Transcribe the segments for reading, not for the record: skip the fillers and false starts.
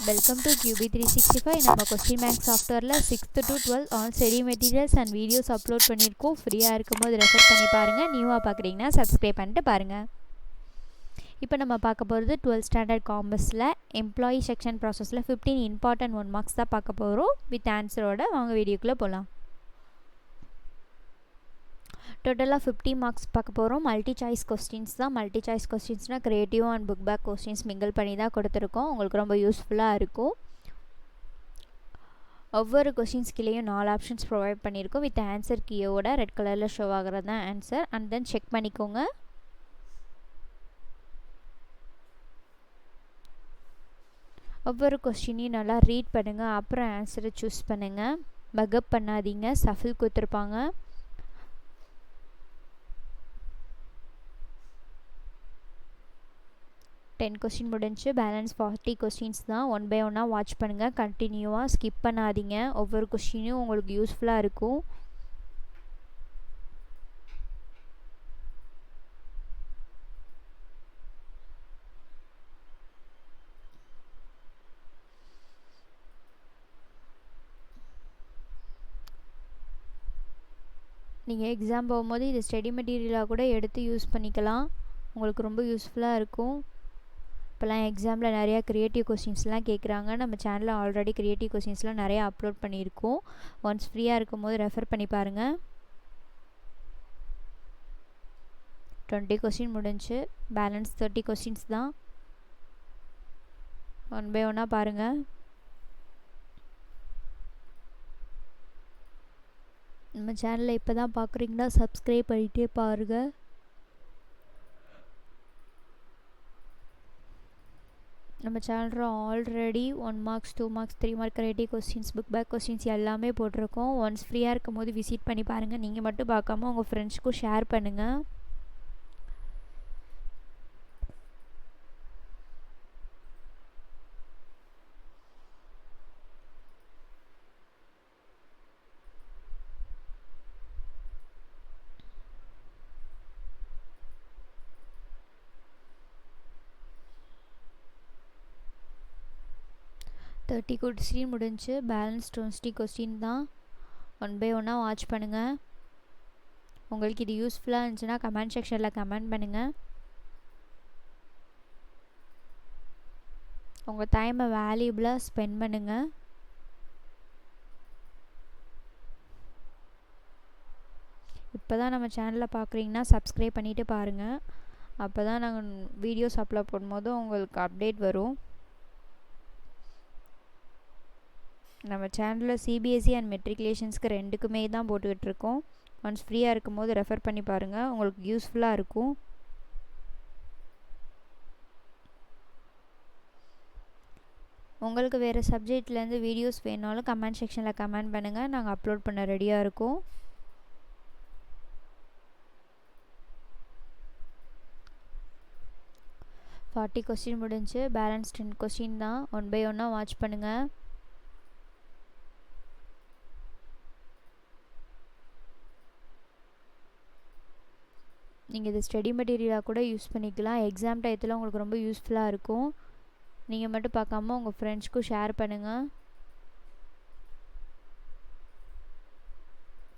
Welcome to QB365. நம்ம question bank சாஃப்ட்வேரில் 6th to 12th all study materials and videos upload பண்ணியிருக்கோம். ஃப்ரீயாக இருக்கும்போது ரெஃபர் பண்ணி பாருங்கள். நியூவாக பார்க்குறீங்கன்னா சப்ஸ்கிரைப் பண்ணிட்டு பாருங்கள். இப்போ நம்ம பார்க்க போகிறது 12th ஸ்டாண்டர்ட் காமர்ஸில் எம்ப்ளாயி செக்ஷன் ப்ராசஸில் 15 இம்பார்ட்டன்ட் 1 மார்க்ஸ் தான் பார்க்க போகிறோம் வித் ஆன்சரோட. வாங்க வீடியோக்குள்ளே போகலாம். டோட்டலாக 50 மார்க்ஸ் பார்க்க போகிறோம். மல்டி சாய்ஸ் கொஸ்டின்ஸ் தான். மல்டி சாய்ஸ் கொஸ்டின்ஸ்னால் creative and book back questions mingle பண்ணி தான் கொடுத்துருக்கோம். உங்களுக்கு ரொம்ப யூஸ்ஃபுல்லாக இருக்கும். ஒவ்வொரு கொஸ்டின்ஸ் கீழேயும் 4 ஆப்ஷன்ஸ் ப்ரொவைட் பண்ணியிருக்கோம் வித் ஆன்சர் கீயோட ரெட் கலரில் ஷோ ஆகிறது தான் ஆன்சர். அண்ட் தென் செக் பண்ணிக்கோங்க. ஒவ்வொரு கொஸ்டினையும் நல்லா ரீட் பண்ணுங்கள். அப்புறம் ஆன்சரை சூஸ் பண்ணுங்கள். மகப் பண்ணாதீங்க. சஃபில் கொடுத்துருப்பாங்க. டென் கொஸ்டின் முடிஞ்சு. பேலன்ஸ் 40 கொஸ்டின்ஸ் தான். 1 by 1 வாட்ச் பண்ணுங்கள். கண்டினியூவாக ஸ்கிப் பண்ணாதீங்க. ஒவ்வொரு கொஸ்டினும் உங்களுக்கு யூஸ்ஃபுல்லாக இருக்கும். நீங்கள் எக்ஸாம் போகும்போது இது ஸ்டடி மெட்டீரியலாக கூட எடுத்து யூஸ் பண்ணிக்கலாம். உங்களுக்கு ரொம்ப யூஸ்ஃபுல்லாக இருக்கும். இப்போலாம் எக்ஸாமில் நிறையா க்ரியேட்டிவ் கொஸ்டின்ஸ்லாம் கேட்குறாங்க. நம்ம சேனலில் ஆல்ரெடி க்ரியேட்டிவ் கொஸ்டின்ஸ்லாம் நிறையா அப்லோட் பண்ணியிருக்கோம். ஒன்ஸ் ஃப்ரீயாக இருக்கும் போது ரெஃபர் பண்ணி பாருங்கள். 20 கொஸ்டின் முடிஞ்சு. பேலன்ஸ் 30 கொஸ்டின்ஸ் தான். 1 by 1 பாருங்கள். நம்ம சேனலில் இப்போ தான் பார்க்குறீங்கன்னா சப்ஸ்கிரைப் பண்ணிகிட்டே பாருங்கள். நம்ம சேனலில் already 1 marks 2 marks 3 mark creative questions book back questions எல்லாமே போட்டிருக்கோம். ஒன்ஸ் ஃப்ரீயாக இருக்கும் போது விசிட் பண்ணி பாருங்கள். நீங்கள் மட்டும் பார்க்காம உங்கள் ஃப்ரெண்ட்ஸ்க்கும் ஷேர் பண்ணுங்கள். தேர்ட்டி கொஸ்டின் முடிஞ்சு. பேலன்ஸ் 20 கொஸ்டின் தான். 1 by 1 வாட்ச் பண்ணுங்கள். உங்களுக்கு இது யூஸ்ஃபுல்லாக இருந்துச்சுன்னா கமெண்ட் செக்ஷனில் கமெண்ட் பண்ணுங்கள். உங்கள் டைமை வேல்யூபிளாக ஸ்பெண்ட் பண்ணுங்கள். இப்போ தான் நம்ம சேனலில் பார்க்குறீங்கன்னா சப்ஸ்கிரைப் பண்ணிவிட்டு பாருங்கள். அப்போ தான் நாங்கள் வீடியோஸ் அப்லோட் பண்ணும்போது உங்களுக்கு அப்டேட் வரும். நம்ம சேனலில் CBSE அண்ட் மெட்ரிகுலேஷன்ஸ்க்கு ரெண்டுக்குமே தான் போட்டுக்கிட்டுருக்கோம். ஒன்ஸ் ஃப்ரீயாக இருக்கும் போது ரெஃபர் பண்ணி பாருங்கள். உங்களுக்கு யூஸ்ஃபுல்லாக இருக்கும். உங்களுக்கு வேறு சப்ஜெக்ட்லேருந்து வீடியோஸ் வேணாலும் கமெண்ட் செக்ஷனில் கமெண்ட் பண்ணுங்கள். நாங்கள் அப்லோட் பண்ண ரெடியாக இருக்கோம். ஃபார்ட்டி கொஸ்டின் முடிஞ்சு. பேலன்ஸ் 10 கொஸ்டின் தான். 1 by 1 வாட்ச் பண்ணுங்கள். நீங்கள் இது ஸ்டடி மெட்டீரியலாக கூட யூஸ் பண்ணிக்கலாம். எக்ஸாம் டயத்தில் உங்களுக்கு ரொம்ப யூஸ்ஃபுல்லாக இருக்கும். நீங்கள் மட்டும் பார்க்காம உங்கள் ஃப்ரெண்ட்ஸ்க்கும் ஷேர் பண்ணுங்கள்.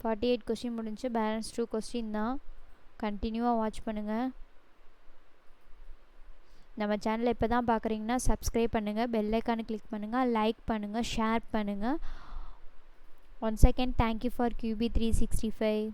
48 கொஸ்டின் முடிஞ்சு. பேலன்ஸ் 2 கொஸ்டின் தான். கண்டினியூவாக வாட்ச் பண்ணுங்கள். நம்ம சேனலை இப்போ தான் பார்க்குறீங்கன்னா சப்ஸ்கிரைப் பண்ணுங்கள். பெல் ஐக்கானை கிளிக் பண்ணுங்கள். லைக் பண்ணுங்கள். ஷேர் பண்ணுங்கள். Once again thank you for QB365.